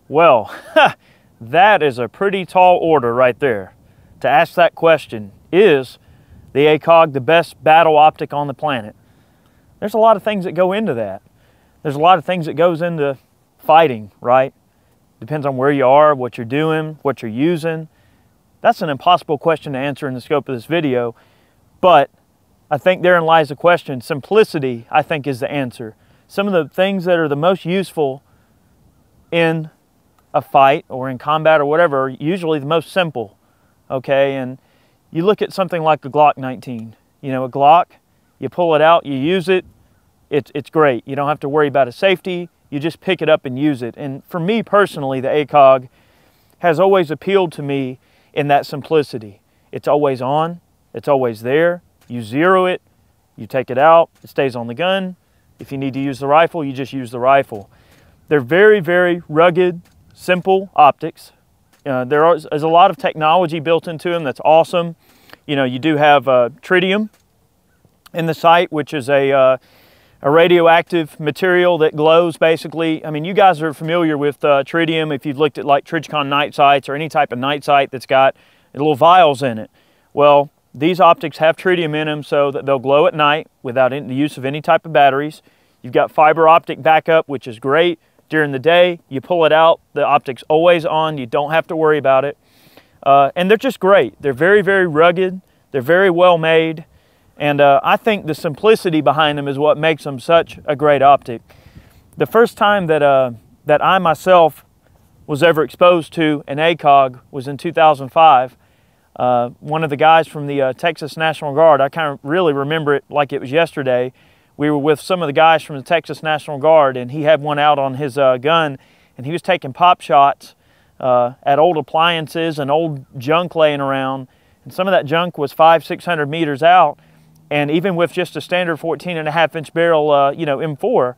Well, that is a pretty tall order right there. To ask that question, is the ACOG the best battle optic on the planet? There's a lot of things that go into that. There's a lot of things that goes into fighting, right? Depends on where you are, what you're doing, what you're using. That's an impossible question to answer in the scope of this video, but I think therein lies the question. Simplicity, I think, is the answer. Some of the things that are the most useful in a fight or in combat or whatever are usually the most simple, okay? And you look at something like a Glock 19. You know, a Glock, you pull it out, you use it, it's great. You don't have to worry about a safety. You just pick it up and use it. And for me personally, the ACOG has always appealed to me in that simplicity. It's always on, it's always there. You zero it, you take it out, it stays on the gun. If you need to use the rifle, you just use the rifle. They're very, very rugged, simple optics. There's a lot of technology built into them that's awesome. You know, you do have tritium in the sight, which is a radioactive material that glows basically. I mean, you guys are familiar with tritium if you've looked at like Trijicon night sights or any type of night sight that's got little vials in it. Well, these optics have tritium in them so that they'll glow at night without the use of any type of batteries. You've got fiber optic backup, which is great. During the day, you pull it out, the optic's always on, you don't have to worry about it. And they're just great. They're very, very rugged, they're very well made, and I think the simplicity behind them is what makes them such a great optic. The first time that, that I myself was ever exposed to an ACOG was in 2005. One of the guys from the Texas National Guard, I kind of really remember it like it was yesterday. We were with some of the guys from the Texas National Guard, and he had one out on his gun, and he was taking pop shots at old appliances and old junk laying around. And some of that junk was 500-600 meters out, and even with just a standard 14.5-inch barrel, you know, M4,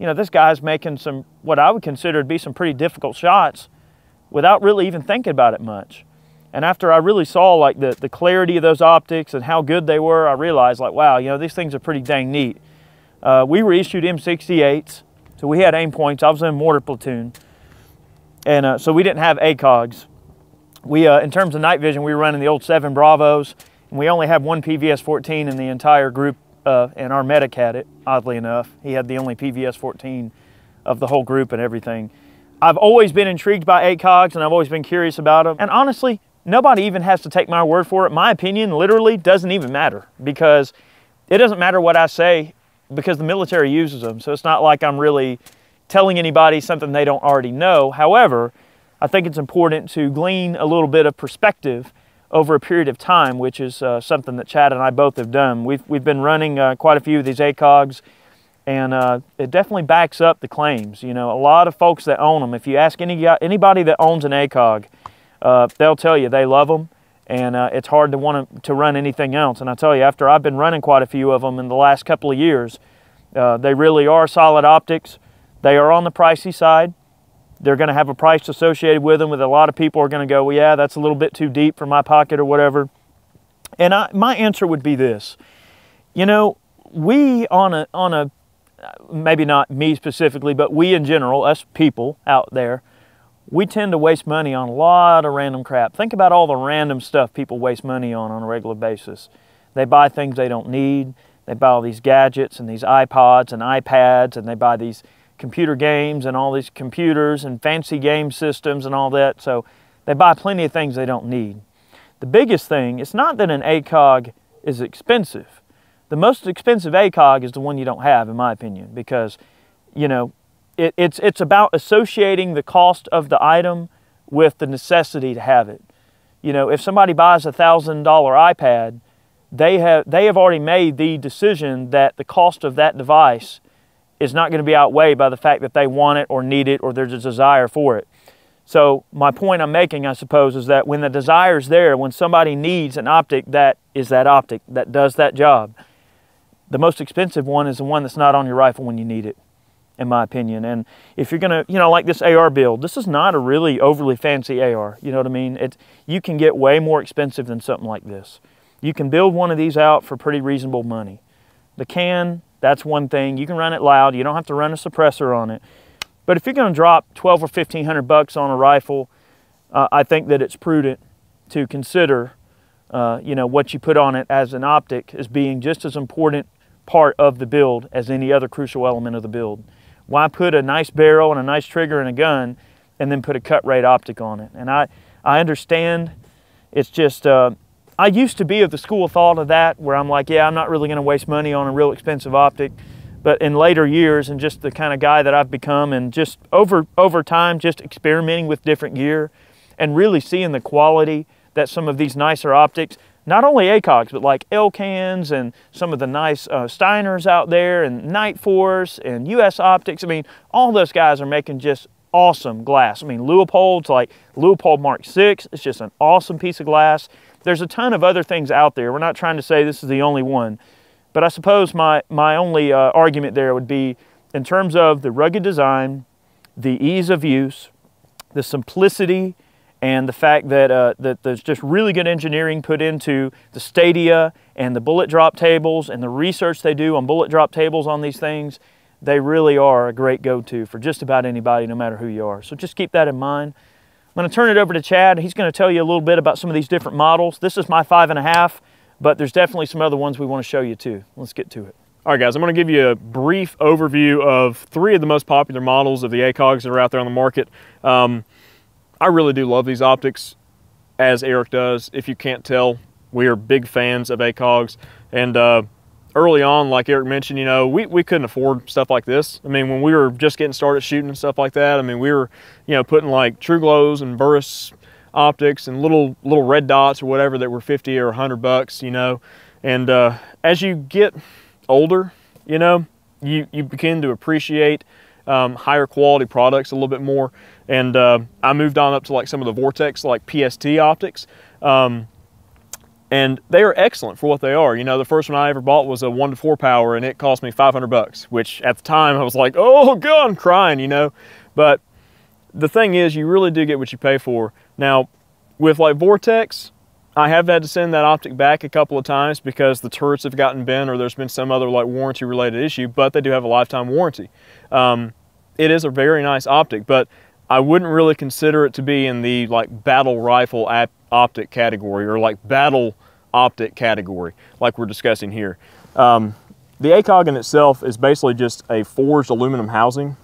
you know, this guy's making some, what I would consider to be some pretty difficult shots without really even thinking about it much. And after I really saw like the clarity of those optics and how good they were, I realized like, wow, you know, these things are pretty dang neat. We were issued M68s, so we had aim points. I was in a mortar platoon, and so we didn't have ACOGs. We, in terms of night vision, we were running the old 7 Bravos, and we only had one PVS-14 in the entire group, and our medic had it, oddly enough. He had the only PVS-14 of the whole group and everything. I've always been intrigued by ACOGs, and I've always been curious about them. And honestly, nobody even has to take my word for it. My opinion literally doesn't even matter, because it doesn't matter what I say, because the military uses them. So it's not like I'm really telling anybody something they don't already know. However, I think it's important to glean a little bit of perspective over a period of time, which is something that Chad and I both have done. We've been running quite a few of these ACOGs, and it definitely backs up the claims. You know, a lot of folks that own them, if you ask anybody that owns an ACOG, they'll tell you they love them, and it's hard to want to run anything else. And I tell you, after I've been running quite a few of them in the last couple of years, they really are solid optics. They are on the pricey side. They're going to have a price associated with them, with a lot of people are going to go, well, yeah, that's a little bit too deep for my pocket or whatever. And my answer would be this. You know, we on a, maybe not me specifically, but we in general, us people out there, we tend to waste money on a lot of random crap. Think about all the random stuff people waste money on a regular basis. They buy things they don't need. They buy all these gadgets and these iPods and iPads, and they buy these computer games and all these computers and fancy game systems and all that. So they buy plenty of things they don't need. The biggest thing, it's not that an ACOG is expensive. The most expensive ACOG is the one you don't have, in my opinion, because, you know, it's about associating the cost of the item with the necessity to have it. You know, if somebody buys a $1,000 iPad, they have already made the decision that the cost of that device is not going to be outweighed by the fact that they want it or need it or there's a desire for it. So my point I'm making, I suppose, is that when the desire's there, when somebody needs an optic that is that optic, that does that job, the most expensive one is the one that's not on your rifle when you need it, in my opinion. And if you're going to, you know, like this AR build, this is not a really overly fancy AR, you know what I mean? You can get way more expensive than something like this. You can build one of these out for pretty reasonable money. The can, that's one thing. You can run it loud. You don't have to run a suppressor on it. But if you're going to drop 12 or 1500 bucks on a rifle, I think that it's prudent to consider you know, what you put on it as an optic as being just as important part of the build as any other crucial element of the build. Why put a nice barrel and a nice trigger and a gun and then put a cut rate optic on it? And I understand. It's just, I used to be of the school of thought of that, where I'm like, yeah, I'm not really going to waste money on a real expensive optic. But in later years, and just the kind of guy that I've become, and just over time, just experimenting with different gear and really seeing the quality that some of these nicer optics, not only ACOGs, but like Elcans and some of the nice Steiners out there, and Night Force and US Optics. I mean, all those guys are making just awesome glass. I mean, Leupold's like Leupold Mark VI. It's just an awesome piece of glass. There's a ton of other things out there. We're not trying to say this is the only one. But I suppose my only argument there would be in terms of the rugged design, the ease of use, the simplicity, and the fact that, that there's just really good engineering put into the stadia and the bullet drop tables and the research they do on bullet drop tables on these things. They really are a great go-to for just about anybody, no matter who you are. So just keep that in mind. I'm going to turn it over to Chad. He's going to tell you a little bit about some of these different models. This is my 5.5, but there's definitely some other ones we want to show you too. Let's get to it. All right, guys, I'm going to give you a brief overview of 3 of the most popular models of the ACOGs that are out there on the market. I really do love these optics, as Eric does. If you can't tell, we are big fans of ACOGs. And early on, like Eric mentioned, you know, we couldn't afford stuff like this. I mean, when we were just getting started shooting and stuff like that, I mean, we were, you know, putting like True Glows and Burris optics and little red dots or whatever that were 50 or 100 bucks, you know. And as you get older, you know, you begin to appreciate higher quality products a little bit more. And I moved on up to like some of the Vortex, like PST optics. And they are excellent for what they are. You know, the first one I ever bought was a 1-to-4 power, and it cost me 500 bucks, which at the time I was like, oh God, I'm crying, you know. But the thing is, you really do get what you pay for. Now, with like Vortex, I have had to send that optic back a couple of times because the turrets have gotten bent or there's been some other like warranty related issue, but they do have a lifetime warranty. It is a very nice optic, but I wouldn't really consider it to be in the like battle rifle optic category or like battle optic category like we're discussing here. The ACOG in itself is basically just a forged aluminum housing,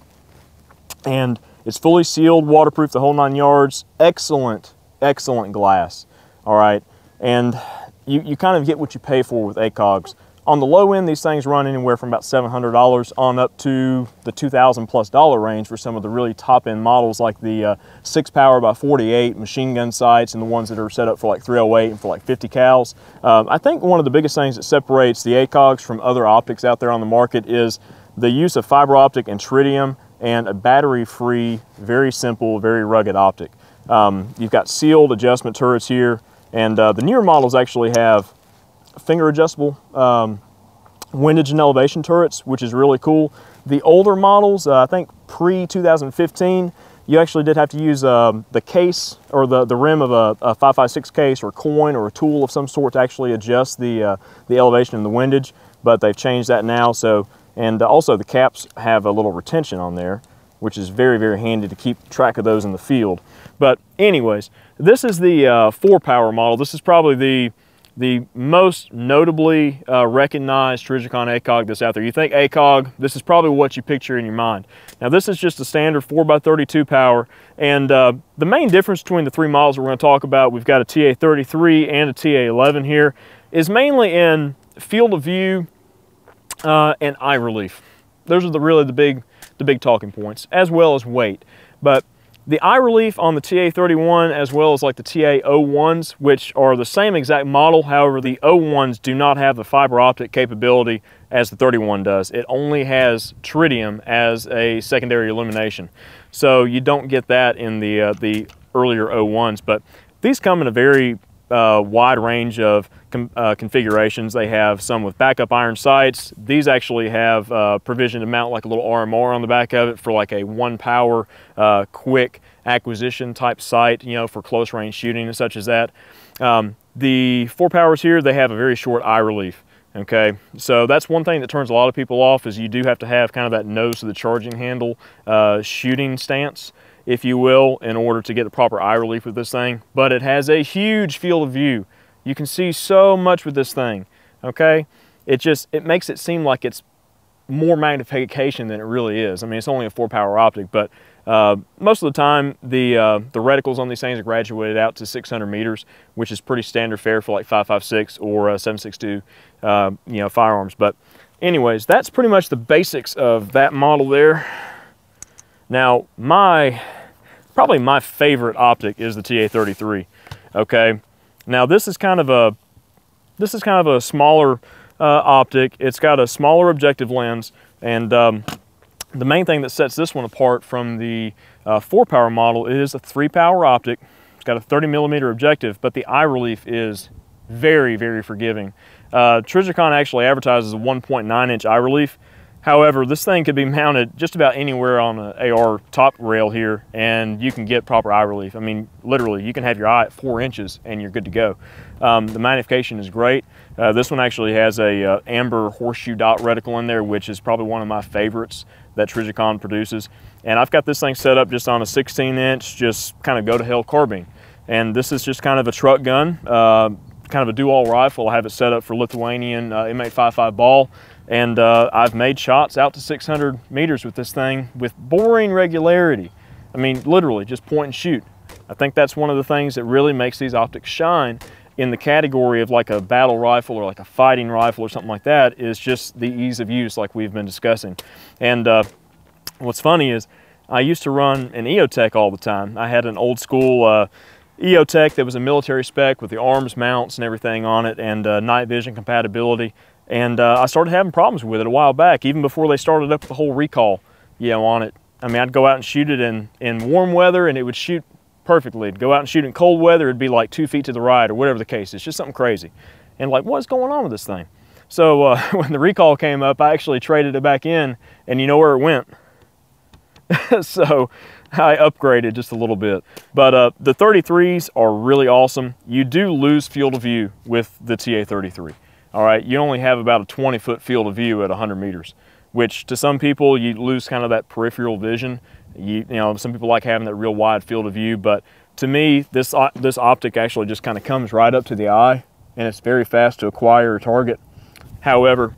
and it's fully sealed, waterproof, the whole 9 yards. Excellent glass. All right, and you kind of get what you pay for with ACOGs. On the low end, these things run anywhere from about $700 on up to the $2,000+ range for some of the really top end models, like the 6 power by 48 machine gun sights and the ones that are set up for like 308 and for like 50 cals. I think one of the biggest things that separates the ACOGs from other optics out there on the market is the use of fiber optic and tritium and a battery-free, very simple, very rugged optic. You've got sealed adjustment turrets here, and the newer models actually have finger adjustable windage and elevation turrets, which is really cool. The older models, I think pre-2015, you actually did have to use the case or the rim of a 5.56 case or coin or a tool of some sort to actually adjust the elevation and the windage, but they've changed that now. So, and also the caps have a little retention on there, which is very, very handy to keep track of those in the field. But anyways, this is the 4 power model. This is probably the most notably recognized Trijicon ACOG that's out there. You think ACOG, this is probably what you picture in your mind. Now this is just a standard 4x32 power, and the main difference between the 3 models we're going to talk about, we've got a TA33 and a TA11 here, is mainly in field of view and eye relief. Those are really the big talking points, as well as weight. But the eye relief on the TA31, as well as like the TA01s, which are the same exact model, however, the 01s do not have the fiber optic capability as the 31 does. It only has tritium as a secondary illumination. So you don't get that in the earlier 01s, but these come in a very wide range of configurations. They have some with backup iron sights. These actually have provision to mount like a little RMR on the back of it for like a 1 power quick acquisition type sight, you know, for close range shooting and such as that. The 4 powers here, they have a very short eye relief. Okay, so that's one thing that turns a lot of people off, is you do have to have kind of that nose to the charging handle shooting stance, if you will, in order to get the proper eye relief with this thing. But it has a huge field of view. You can see so much with this thing, okay? It makes it seem like it's more magnification than it really is. I mean, it's only a 4-power optic, but most of the time the reticles on these things are graduated out to 600 meters, which is pretty standard fare for like 5.56 or 7.62 you know, firearms. But anyways, that's pretty much the basics of that model there. Now probably my favorite optic is the TA33. Okay, now this is kind of a smaller optic. It's got a smaller objective lens, and the main thing that sets this one apart from the 4-power model is a 3-power optic. It's got a 30mm objective, but the eye relief is very, very forgiving. Trijicon actually advertises a 1.9-inch eye relief. However, this thing could be mounted just about anywhere on an AR top rail here, and you can get proper eye relief. I mean, literally, you can have your eye at 4 inches and you're good to go. The magnification is great. This one actually has a amber horseshoe dot reticle in there, which is probably one of my favorites that Trijicon produces. And I've got this thing set up just on a 16-inch, just kind of go-to-hell carbine. And this is just kind of a truck gun, kind of a dual rifle. I have it set up for Lithuanian M855 ball. And I've made shots out to 600 meters with this thing with boring regularity. I mean, literally, just point and shoot. I think that's one of the things that really makes these optics shine in the category of like a battle rifle or like a fighting rifle or something like that, is just the ease of use like we've been discussing. And what's funny is I used to run an EOTech all the time. I had an old school EOTech that was a military spec with the arms mounts and everything on it, and night vision compatibility. And I started having problems with it a while back, even before they started up the whole recall, you know, on it. I mean, I'd go out and shoot it in warm weather and it would shoot perfectly. I'd go out and shoot in cold weather, it'd be like 2 feet to the right or whatever the case. It's just something crazy. And like, what's going on with this thing? So when the recall came up, I actually traded it back in, and you know where it went? So I upgraded just a little bit. But the 33s are really awesome. You do lose field of view with the TA33. All right, you only have about a 20-foot field of view at 100 meters, which to some people, you lose kind of that peripheral vision. You know, some people like having that real wide field of view, but to me, this optic actually just kind of comes right up to the eye, and it's very fast to acquire a target. However,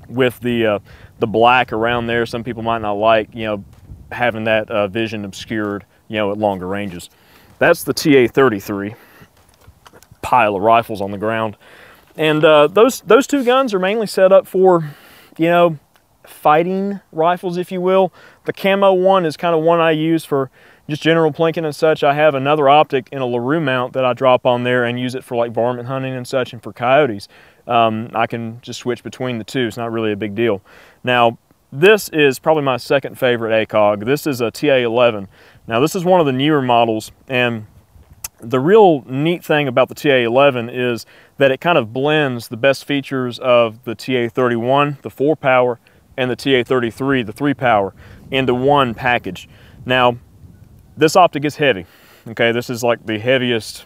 with the black around there, some people might not like, you know, having that vision obscured, you know, at longer ranges. That's the TA33 pile of rifles on the ground. And those two guns are mainly set up for, you know, fighting rifles, if you will. The camo one is kind of one I use for just general plinking and such. I have another optic in a LaRue mount that I drop on there and use it for like varmint hunting and such, and for coyotes. I can just switch between the two. It's not really a big deal. Now, this is probably my second favorite ACOG. This is a TA11. Now, this is one of the newer models, and the real neat thing about the TA11 is that it kind of blends the best features of the TA31, the 4-power, and the TA33, the 3-power, into one package. Now, this optic is heavy. Okay, this is like the heaviest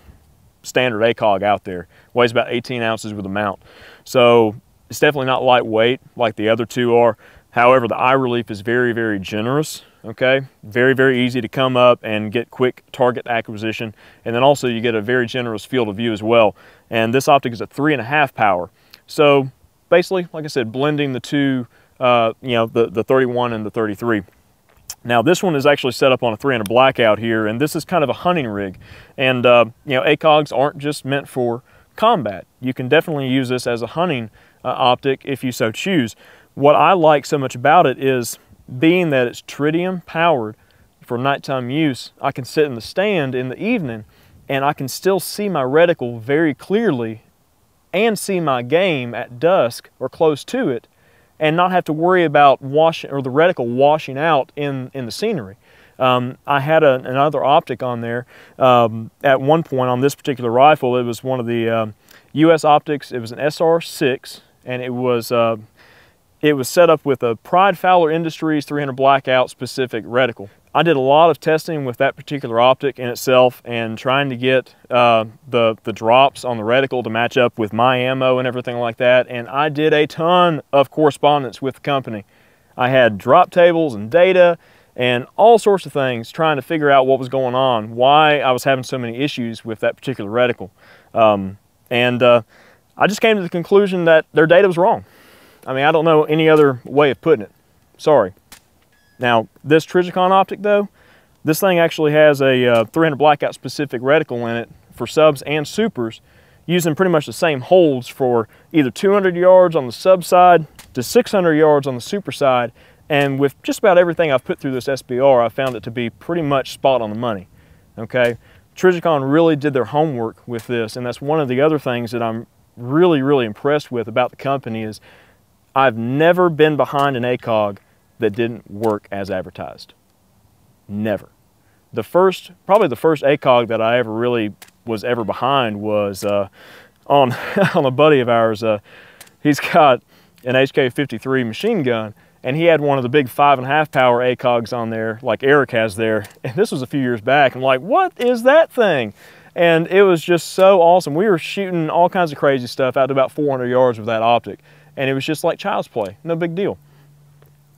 standard ACOG out there. Weighs about 18 ounces with a mount. So it's definitely not lightweight like the other two are. However, the eye relief is very, very generous. Okay, very, very easy to come up and get quick target acquisition. And then also you get a very generous field of view as well. And this optic is a 3.5 power. So basically, like I said, blending the two, you know, the 31 and the 33. Now this one is actually set up on a 300 blackout here, and this is kind of a hunting rig. And you know, ACOGs aren't just meant for combat. You can definitely use this as a hunting optic if you so choose. What I like so much about it is, being that it's tritium powered for nighttime use, I can sit in the stand in the evening and I can still see my reticle very clearly and see my game at dusk or close to it, and not have to worry about washing or the reticle washing out in the scenery. I had another optic on there at one point on this particular rifle. It was one of the US optics. It was an SR6, and it was set up with a Pride Fowler Industries 300 blackout specific reticle. I did a lot of testing with that particular optic in itself and trying to get the drops on the reticle to match up with my ammo and everything like that. And I did a ton of correspondence with the company. I had drop tables and data and all sorts of things trying to figure out what was going on, why I was having so many issues with that particular reticle. I just came to the conclusion that their data was wrong. I mean, I don't know any other way of putting it. Sorry. Now, this Trijicon optic though, this thing actually has a 300 blackout specific reticle in it for subs and supers, using pretty much the same holds for either 200 yards on the sub side to 600 yards on the super side. And with just about everything I've put through this SBR, I found it to be pretty much spot on the money, okay? Trijicon really did their homework with this, and that's one of the other things that I'm really, really impressed with about the company is I've never been behind an ACOG that didn't work as advertised. Never. Probably the first ACOG that I ever really was ever behind was on a buddy of ours. He's got an HK-53 machine gun, and he had one of the big 5.5 power ACOGs on there, like Eric has there. And this was a few years back. I'm like, what is that thing? And it was just so awesome. We were shooting all kinds of crazy stuff out to about 400 yards with that optic, and it was just like child's play, no big deal.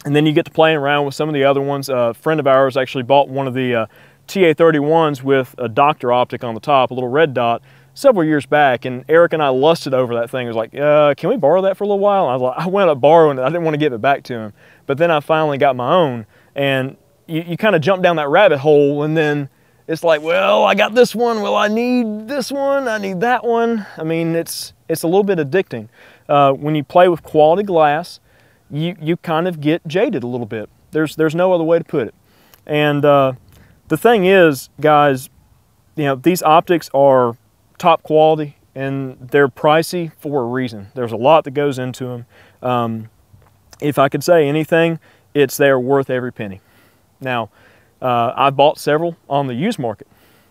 And then you get to playing around with some of the other ones. A friend of ours actually bought one of the TA31s with a doctor optic on the top, a little red dot, several years back. And Eric and I lusted over that thing. It was like, can we borrow that for a little while? And I was like, I went up borrowing it. I didn't want to give it back to him. But then I finally got my own. And you kind of jump down that rabbit hole, and then it's like, well, I got this one. Well, I need this one. I need that one. I mean, it's a little bit addicting. When you play with quality glass, you kind of get jaded a little bit. There's no other way to put it. And the thing is, guys, you know, these optics are top quality and they're pricey for a reason. There's a lot that goes into them. If I could say anything, it's they're worth every penny. Now, I've bought several on the used market.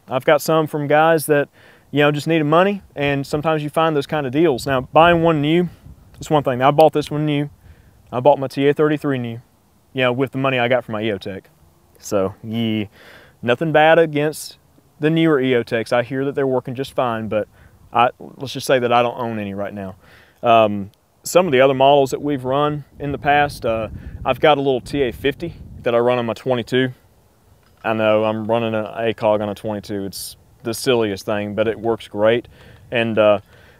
I've got some from guys that, you know, just needed money, and sometimes you find those kind of deals. Now, buying one new, it's one thing. I bought this one new. I bought my TA33 new, you know, with the money I got from my EOTech. So, yeah, nothing bad against the newer EOTechs. I hear that they're working just fine, but let's just say that I don't own any right now. Some of the other models that we've run in the past, I've got a little TA50 that I run on my 22. I know I'm running an ACOG on a 22. It's the silliest thing, but it works great. And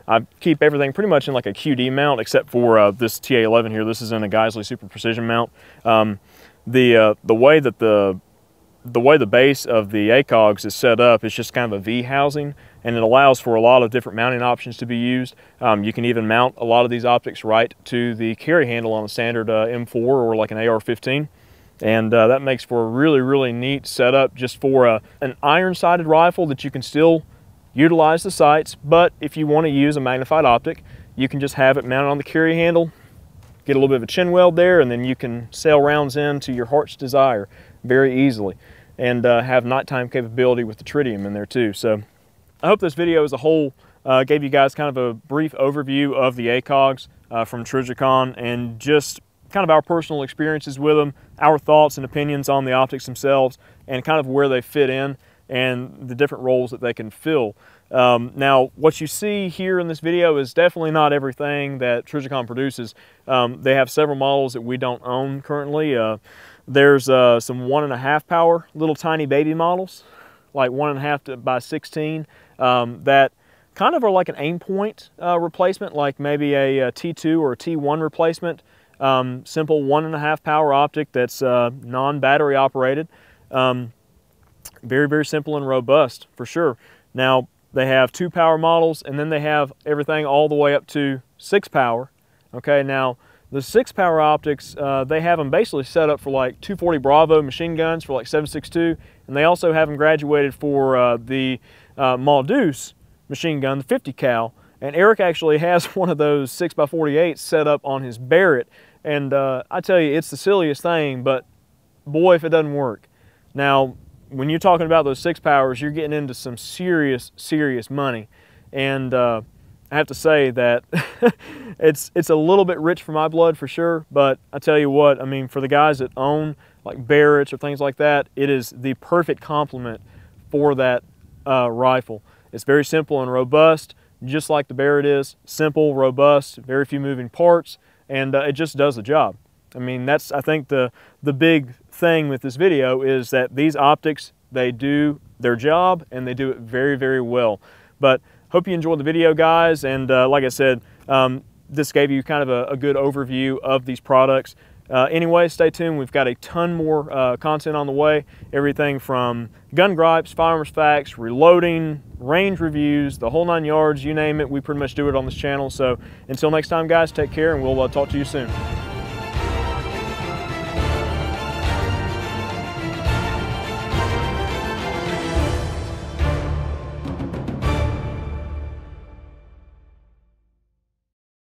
I keep everything pretty much in like a QD mount, except for this TA11 here. This is in a Geisley Super Precision mount. The way that the base of the ACOGs is set up is just kind of a V housing, and it allows for a lot of different mounting options to be used. You can even mount a lot of these optics right to the carry handle on a standard M4 or like an AR-15. And that makes for a really, really neat setup just for an iron-sighted rifle that you can still utilize the sights, but if you want to use a magnified optic, you can just have it mounted on the carry handle, get a little bit of a chin weld there, and then you can sail rounds in to your heart's desire very easily, and have nighttime capability with the tritium in there too. So I hope this video as a whole gave you guys kind of a brief overview of the ACOGs from Trijicon, and just kind of our personal experiences with them, our thoughts and opinions on the optics themselves, and kind of where they fit in and the different roles that they can fill. Now, what you see here in this video is definitely not everything that Trijicon produces. They have several models that we don't own currently. There's some 1.5 power little tiny baby models, like 1.5 by 16, that kind of are like an aim point replacement, like maybe a T2 or a T1 replacement. Simple 1.5 power optic that's non-battery operated. Very, very simple and robust for sure. Now, they have 2 power models, and then they have everything all the way up to 6 power. Okay, now the 6 power optics, they have them basically set up for like 240 Bravo machine guns for like 7.62, and they also have them graduated for the Maldus machine gun, the 50 cal. And Eric actually has one of those 6x48 set up on his Barrett, and I tell you, it's the silliest thing, but boy, if it doesn't work. Now, when you're talking about those 6 powers, you're getting into some serious, serious money. And I have to say that it's a little bit rich for my blood for sure, but I tell you what, I mean, for the guys that own like Barrett's or things like that, it is the perfect complement for that rifle. It's very simple and robust, just like the Barrett is. Simple, robust, very few moving parts, and it just does the job. I mean, that's, I think, the big thing with this video is that these optics, they do their job and they do it very, very well. But hope you enjoyed the video, guys, and like I said, this gave you kind of a good overview of these products. Anyway, stay tuned. We've got a ton more content on the way. Everything from gun gripes, firearms facts, reloading, range reviews, the whole 9 yards, you name it. We pretty much do it on this channel. So until next time, guys, take care, and we'll talk to you soon.